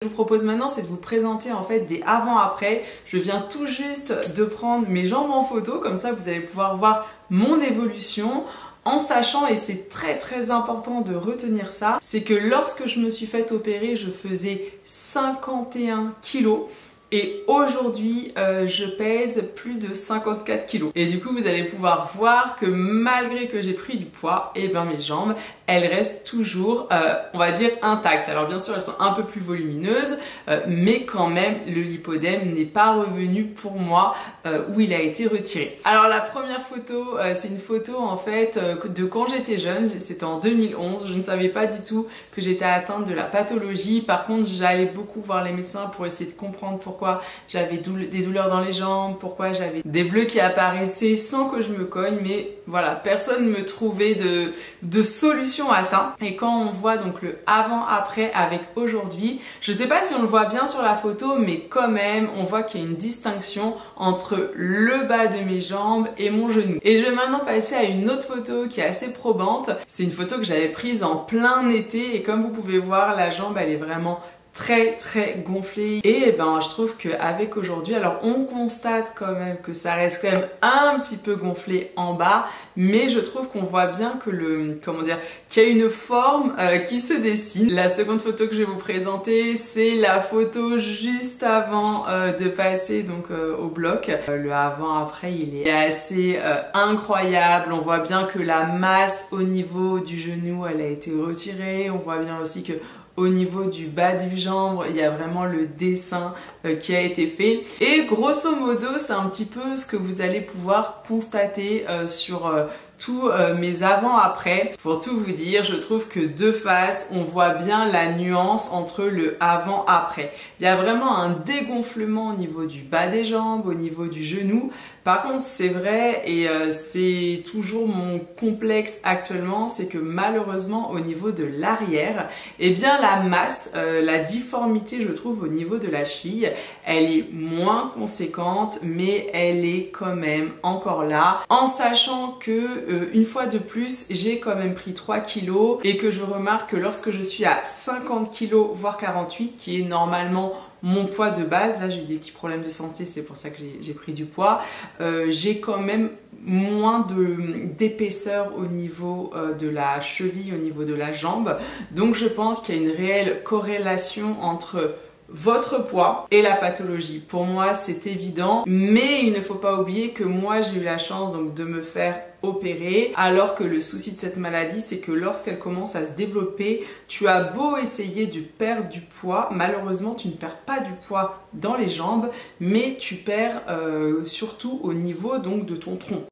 Je vous propose maintenant, c'est de vous présenter en fait des avant-après. Je viens tout juste de prendre mes jambes en photo, comme ça vous allez pouvoir voir mon évolution. En sachant, et c'est très important de retenir ça, c'est que lorsque je me suis fait opérer, je faisais 51 kilos. Et aujourd'hui, je pèse plus de 54 kilos. Et du coup, vous allez pouvoir voir que malgré que j'ai pris du poids, et ben mes jambes, elles restent toujours, on va dire, intactes. Alors bien sûr, elles sont un peu plus volumineuses, mais quand même, le lipodème n'est pas revenu pour moi où il a été retiré. Alors la première photo, c'est une photo en fait de quand j'étais jeune. C'était en 2011. Je ne savais pas du tout que j'étais atteinte de la pathologie. Par contre, j'allais beaucoup voir les médecins pour essayer de comprendre pourquoi j'avais des douleurs dans les jambes, pourquoi j'avais des bleus qui apparaissaient sans que je me cogne, mais voilà, personne ne me trouvait de solution à ça. Et quand on voit donc le avant-après avec aujourd'hui, je sais pas si on le voit bien sur la photo, mais quand même, on voit qu'il y a une distinction entre le bas de mes jambes et mon genou. Et je vais maintenant passer à une autre photo qui est assez probante. C'est une photo que j'avais prise en plein été et comme vous pouvez voir, la jambe, elle est vraiment très gonflé et ben je trouve qu'avec aujourd'hui, alors on constate quand même que ça reste quand même un petit peu gonflé en bas, mais je trouve qu'on voit bien que qu'il y a une forme qui se dessine. La seconde photo que je vais vous présenter, c'est la photo juste avant de passer donc au bloc. Le avant-après, il est assez incroyable. On voit bien que la masse au niveau du genou, elle a été retirée. On voit bien aussi que au niveau du bas du jambe, il y a vraiment le dessin qui a été fait. Et grosso modo, c'est un petit peu ce que vous allez pouvoir constater sur tous mes avant-après. Pour tout vous dire, je trouve que de face, on voit bien la nuance entre le avant-après. Il y a vraiment un dégonflement au niveau du bas des jambes, au niveau du genou. Par contre, c'est vrai et c'est toujours mon complexe actuellement, c'est que malheureusement au niveau de l'arrière, eh bien la masse, la difformité je trouve au niveau de la cheville, elle est moins conséquente mais elle est quand même encore là. En sachant que une fois de plus, j'ai quand même pris 3 kilos et que je remarque que lorsque je suis à 50 kilos voire 48, qui est normalement mon poids de base, là j'ai eu des petits problèmes de santé, c'est pour ça que j'ai pris du poids, j'ai quand même moins d'épaisseur au niveau de la cheville, au niveau de la jambe, donc je pense qu'il y a une réelle corrélation entre votre poids et la pathologie. Pour moi, c'est évident, mais il ne faut pas oublier que moi, j'ai eu la chance donc de me faire opérer, alors que le souci de cette maladie, c'est que lorsqu'elle commence à se développer, tu as beau essayer de perdre du poids, malheureusement, tu ne perds pas du poids dans les jambes, mais tu perds surtout au niveau donc de ton tronc.